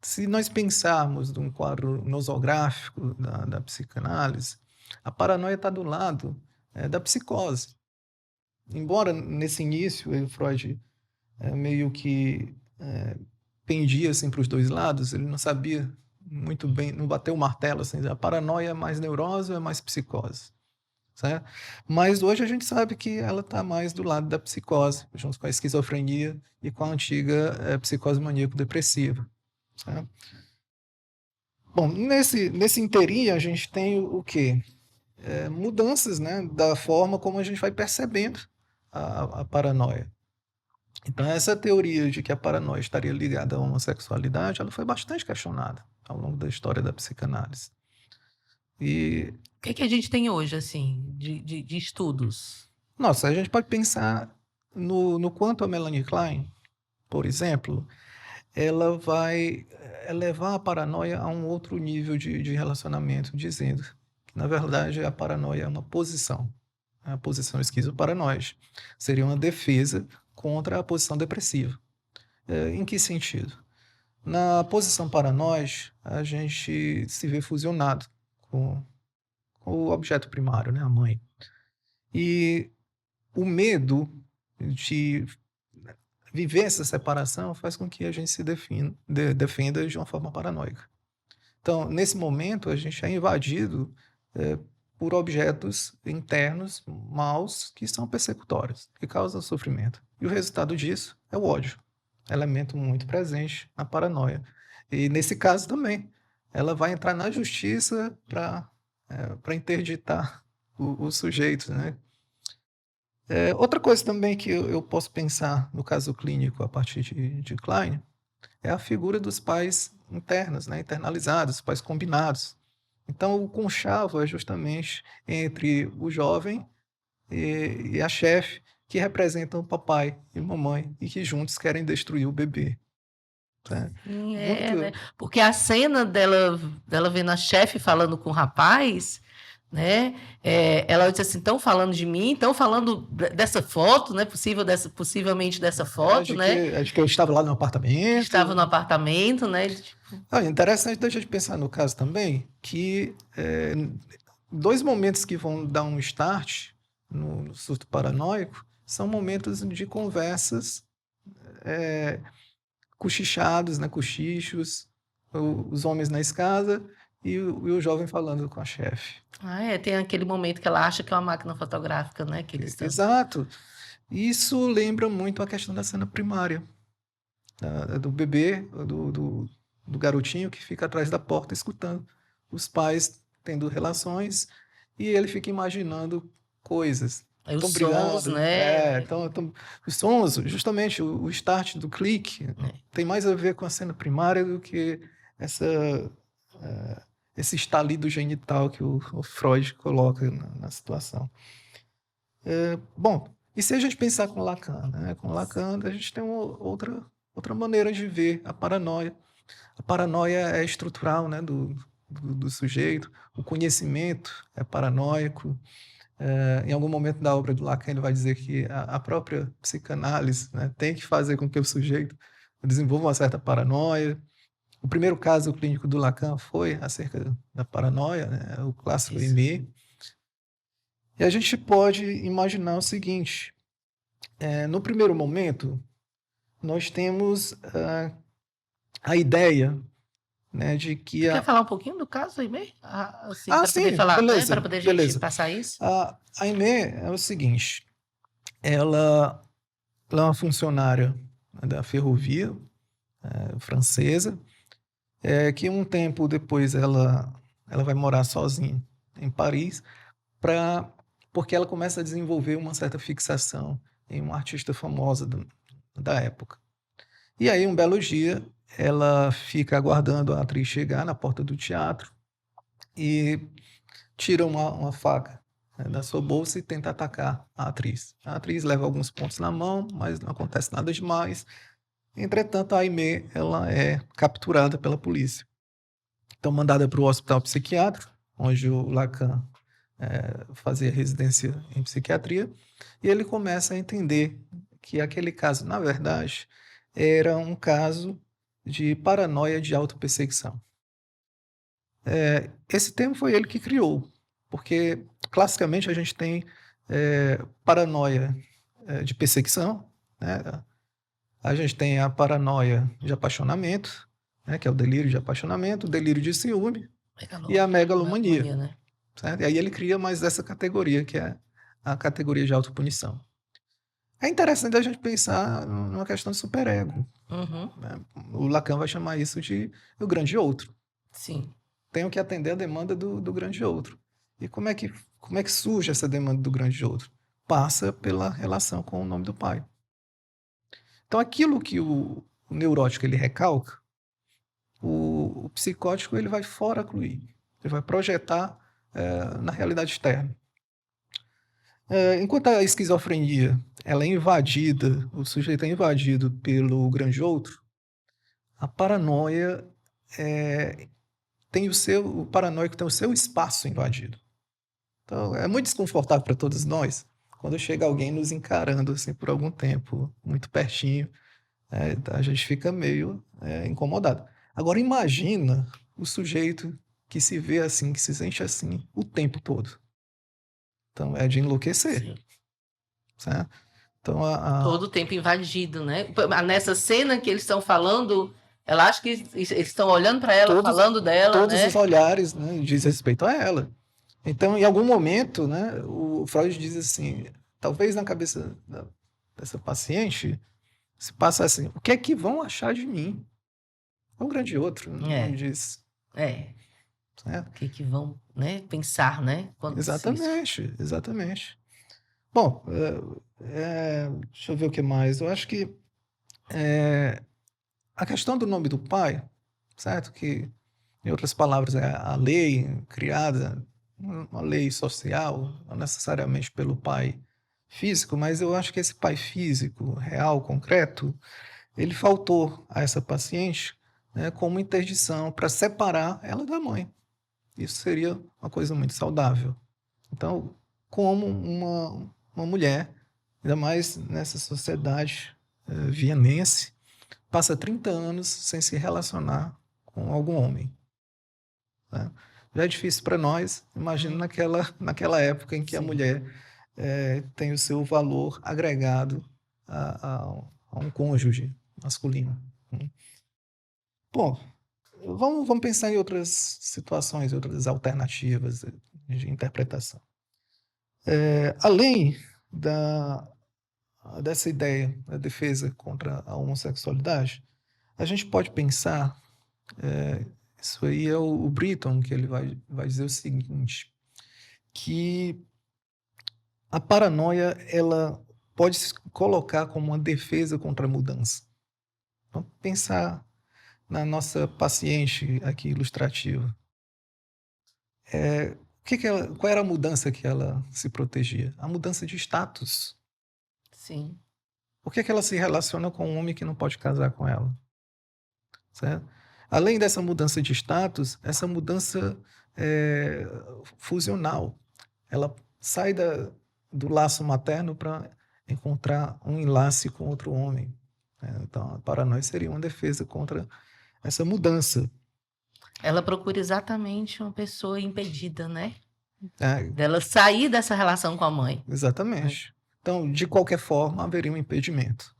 Se nós pensarmos num quadro nosográfico da psicanálise, a paranoia está do lado da psicose. Embora nesse início o Freud meio que pendia assim, para os dois lados, ele não sabia muito bem, não bateu o martelo, assim, a paranoia é mais neurose ou é mais psicose? Certo? Mas hoje a gente sabe que ela está mais do lado da psicose, junto com a esquizofrenia e com a antiga psicose maníaco-depressiva. Certo? Bom, nesse inteirinho a gente tem o quê? Mudanças, né, da forma como a gente vai percebendo a paranoia. Então essa teoria de que a paranoia estaria ligada à homossexualidade, ela foi bastante questionada ao longo da história da psicanálise. E, O que a gente tem hoje, assim, de estudos? nossa, a gente pode pensar no quanto a Melanie Klein, por exemplo, ela vai levar a paranoia a um outro nível de relacionamento, dizendo que, na verdade, a paranoia é uma posição. A posição esquizoparanoide seria uma defesa contra a posição depressiva. Em que sentido? Na posição paranoide, a gente se vê fusionado com o objeto primário, né, a mãe. E o medo de viver essa separação faz com que a gente se defenda de uma forma paranoica. Então, nesse momento, a gente é invadido por objetos internos maus que são persecutórios, que causam sofrimento. E o resultado disso é o ódio, elemento muito presente na paranoia. E nesse caso também, ela vai entrar na justiça para interditar o sujeito, né? Outra coisa também que eu posso pensar no caso clínico a partir de Klein é a figura dos pais internos, né, internalizados, pais combinados. Então, o conchavo é justamente entre o jovem e a chefe, que representam o papai e mamãe, e que juntos querem destruir o bebê. Né? Sim, né? Muito. Porque a cena dela vendo a chefe falando com o rapaz, né? Ela disse assim: estão falando de mim, estão falando dessa foto, né? Possivelmente dessa foto, né? De que eu estava lá no Que estava apartamento. no apartamento, né? Tipo, Interessante da gente pensar no caso também que dois momentos que vão dar um start no surto paranoico são momentos de conversas cochichados, né, cochichos, os homens na escada e o jovem falando com a chefe. tem aquele momento que ela acha que é uma máquina fotográfica, né? Que eles estão. Exato. Isso lembra muito a questão da cena primária, do bebê, do garotinho que fica atrás da porta escutando os pais tendo relações e ele fica imaginando coisas. Aí os Estão sons, brigando, né? os sons, justamente o start do clique, tem mais a ver com a cena primária do que essa, esse estalido genital que o Freud coloca na situação. Bom, e se a gente pensar com Lacan, né? Com Lacan a gente tem outra maneira de ver a paranoia. A paranoia é estrutural, né, do sujeito, o conhecimento é paranoico. Em algum momento da obra do Lacan ele vai dizer que a própria psicanálise, né, tem que fazer com que o sujeito desenvolva uma certa paranoia. O primeiro caso clínico do Lacan foi acerca da paranoia, né, o clássico Isso. Aimé. E a gente pode imaginar o seguinte: no primeiro momento, nós temos a ideia, né, de que Tu quer falar um pouquinho do caso aí mesmo? Assim, para poder sim, falar, né? Para beleza, poder a gente beleza. passar isso? A Aimé é o seguinte, ela é uma funcionária da ferrovia francesa, que um tempo depois ela vai morar sozinha em Paris, porque ela começa a desenvolver uma certa fixação em uma artista famosa da época. E aí, um belo dia, ela fica aguardando a atriz chegar na porta do teatro e tira uma faca, né, da sua bolsa e tenta atacar a atriz. A atriz leva alguns pontos na mão, mas não acontece nada demais. Entretanto, a Aimee ela é capturada pela polícia. Então, mandada para o hospital psiquiátrico, onde o Lacan fazia residência em psiquiatria, e ele começa a entender que aquele caso, na verdade, era um caso de paranoia de autoperseguição. Esse termo foi ele que criou, porque classicamente a gente tem paranoia de perseguição, né? A gente tem a paranoia de apaixonamento, né, que é o delírio de apaixonamento, o delírio de ciúme e a megalomania. Né? Certo? E aí ele cria mais essa categoria, que é a categoria de autopunição. É interessante a gente pensar numa questão de superego. Né? O Lacan vai chamar isso de o grande outro. Sim. Tenho que atender a demanda do grande outro. E como é que surge essa demanda do grande outro? Passa pela relação com o nome do pai. Então, aquilo que o neurótico ele recalca, o psicótico ele vai fora-cluir. Ele vai projetar na realidade externa. Enquanto a esquizofrenia ela é invadida, o sujeito é invadido pelo grande outro, a paranoia o paranoico tem o seu espaço invadido. Então, é muito desconfortável para todos nós quando chega alguém nos encarando assim por algum tempo, muito pertinho, a gente fica meio incomodado. Agora, imagina o sujeito que se vê assim, que se sente assim o tempo todo. Então, é de enlouquecer. Certo? Então, todo o tempo invadido, né? Nessa cena que eles estão falando, ela acha que eles estão olhando para ela, falando dela, todos né? os olhares, né, diz respeito a ela. Então, em algum momento, né, o Freud diz assim, talvez na cabeça dessa paciente se passa assim, o que é que vão achar de mim? É um grande outro, não diz. O que vão, né, pensar, né? Exatamente. Bom, deixa eu ver o que mais. Eu acho que a questão do nome do pai, certo? Que, em outras palavras, é a lei criada, uma lei social, não necessariamente pelo pai físico, mas eu acho que esse pai físico, real, concreto, ele faltou a essa paciente, né, como interdição para separar ela da mãe. Isso seria uma coisa muito saudável. Então, como uma mulher, ainda mais nessa sociedade vienense, passa 30 anos sem se relacionar com algum homem. Né? Já é difícil para nós, imagina naquela época em que a mulher tem o seu valor agregado a um cônjuge masculino. Bom, vamos pensar em outras situações, outras alternativas de interpretação. Além dessa ideia da defesa contra a homossexualidade, a gente pode pensar, isso aí é o Britton, que ele vai dizer o seguinte, que a paranoia ela pode se colocar como uma defesa contra a mudança. Vamos pensar na nossa paciente aqui ilustrativa. Qual era a mudança que ela se protegia? A mudança de status. Sim. Por que ela se relaciona com um homem que não pode casar com ela? Certo? Além dessa mudança de status, essa mudança fusional. Ela sai do laço materno para encontrar um enlace com outro homem. Então, para nós seria uma defesa contra essa mudança. Ela procura exatamente uma pessoa impedida, né? Dela sair dessa relação com a mãe. Exatamente. Então, de qualquer forma, haveria um impedimento.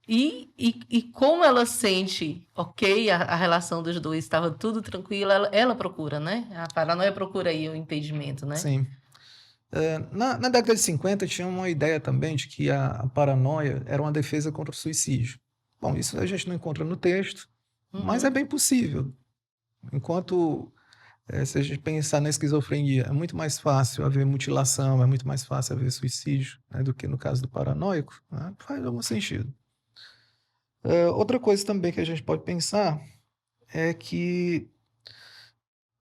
E como ela sente, a relação dos dois estava tudo tranquilo, ela procura, né? A paranoia procura aí o impedimento, né? Sim. Na década de 50 tinha uma ideia também de que a paranoia era uma defesa contra o suicídio. Bom, isso a gente não encontra no texto, mas é bem possível. Enquanto, se a gente pensar na esquizofrenia, é muito mais fácil haver mutilação, é muito mais fácil haver suicídio, né, do que no caso do paranoico, né? Faz algum sentido. Outra coisa também que a gente pode pensar é que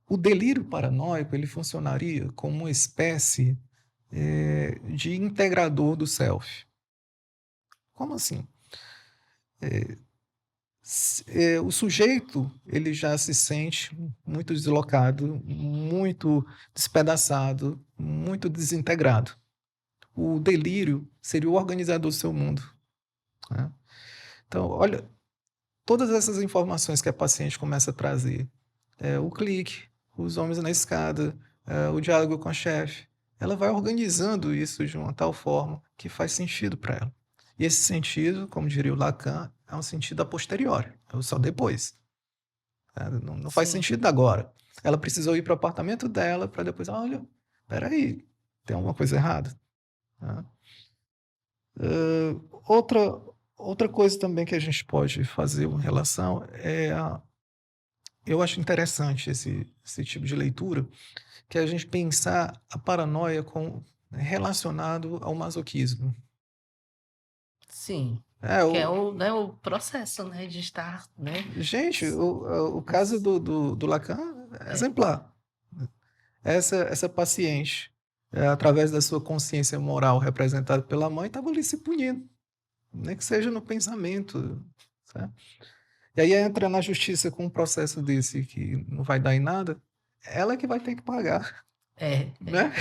o delírio paranoico ele funcionaria como uma espécie de integrador do self. Como assim? O sujeito ele já se sente muito deslocado, muito despedaçado, muito desintegrado. O delírio seria o organizador do seu mundo. Né? Então, olha, todas essas informações que a paciente começa a trazer, o clique, os homens na escada, o diálogo com a chefe, ela vai organizando isso de uma tal forma que faz sentido para ela. E esse sentido, como diria o Lacan, é um sentido a posteriori, é só depois. Não faz Sim. sentido agora. Ela precisou ir para o apartamento dela para depois, olha, peraí, tem alguma coisa errada. Tá? Outra coisa também que a gente pode fazer uma relação eu acho interessante esse tipo de leitura, que é a gente pensar a paranoia relacionado ao masoquismo. Sim. É, Que é o, né, o processo, né, de estar, né? gente, o caso do Lacan é exemplar. Essa paciente, através da sua consciência moral representada pela mãe, estava ali se punindo, nem que seja no pensamento. Certo? E aí entra na justiça com um processo desse que não vai dar em nada, ela que vai ter que pagar. Né?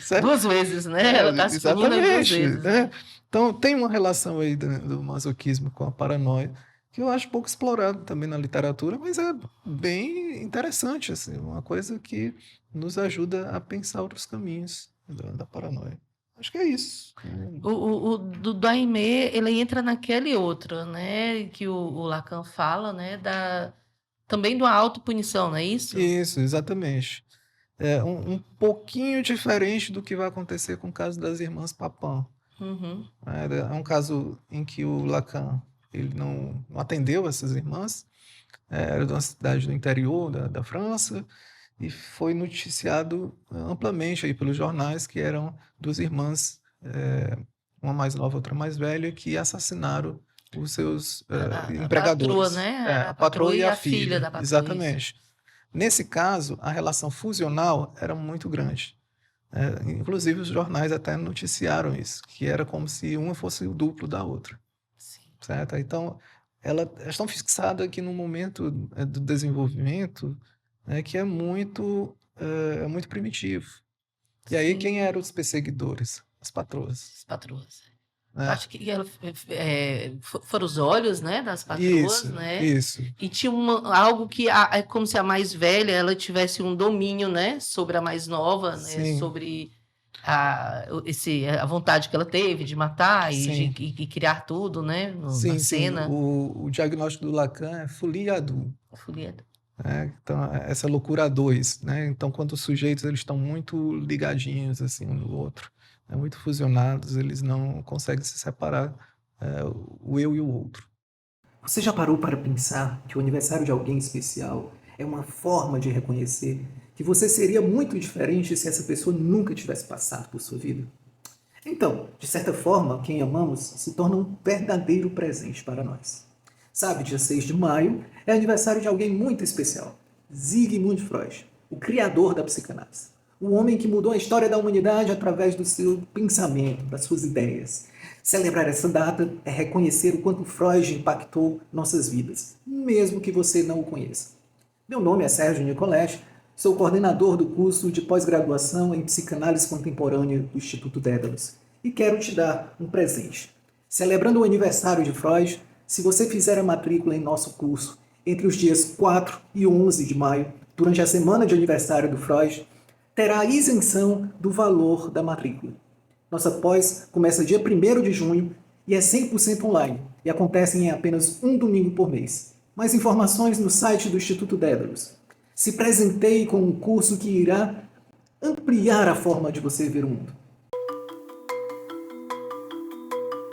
Certo? Duas vezes, né? Ela está se punindo duas Exatamente. vezes, Né? né? Então, tem uma relação aí do masoquismo com a paranoia, que eu acho pouco explorado também na literatura, mas é bem interessante, assim, uma coisa que nos ajuda a pensar outros caminhos da paranoia. Acho que é isso. O do Daimé, ele entra naquele outro, né? Que o Lacan fala, né? Também da autopunição, não é isso? Isso, exatamente. É um pouquinho diferente do que vai acontecer com o caso das irmãs Papin. Uhum. É um caso em que o Lacan ele não atendeu essas irmãs, era de uma cidade do interior da França, e foi noticiado amplamente aí pelos jornais que eram duas irmãs, uma mais nova, outra mais velha, que assassinaram os seus A patroa, empregadores. né? A A patroa patroa e e a a filha filha, da patroa, isso. exatamente. Nesse caso, a relação fusional era muito grande. Inclusive, os jornais até noticiaram isso, que era como se uma fosse o duplo da outra. Sim. Certo? Então, elas estão fixadas aqui no momento do desenvolvimento, né, que é muito primitivo. E aí, quem Sim, eram os perseguidores? As patroas. as patroas. Eu Né? acho que foram os olhos, né, das patroas, Isso, né? isso. E tinha algo que é como se a mais velha ela tivesse um domínio, né, sobre a mais nova, né, Sim, sobre a vontade que ela teve de matar sim. e criar tudo, né, na Sim, sim. cena. O diagnóstico do Lacan é folie à deux. A folia. Então, essa loucura a dois, né? Então, quando os sujeitos eles estão muito ligadinhos assim um no outro, muito fusionados, eles não conseguem se separar, o eu e o outro. Você já parou para pensar que o aniversário de alguém especial é uma forma de reconhecer que você seria muito diferente se essa pessoa nunca tivesse passado por sua vida? Então, de certa forma, quem amamos se torna um verdadeiro presente para nós. Sabe, dia 6 de maio é aniversário de alguém muito especial, Sigmund Freud, o criador da psicanálise. O homem que mudou a história da humanidade através do seu pensamento, das suas ideias. Celebrar essa data é reconhecer o quanto Freud impactou nossas vidas, mesmo que você não o conheça. Meu nome é Sérgio Nicoletti, sou coordenador do curso de pós-graduação em Psicanálise Contemporânea do Instituto Daedalus e quero te dar um presente. Celebrando o aniversário de Freud, se você fizer a matrícula em nosso curso entre os dias 4 e 11 de maio, durante a semana de aniversário do Freud, terá a isenção do valor da matrícula. Nossa pós começa dia 1º de junho e é 100% online e acontece em apenas um domingo por mês. Mais informações no site do Instituto Daedalus. Se presenteie com um curso que irá ampliar a forma de você ver o mundo.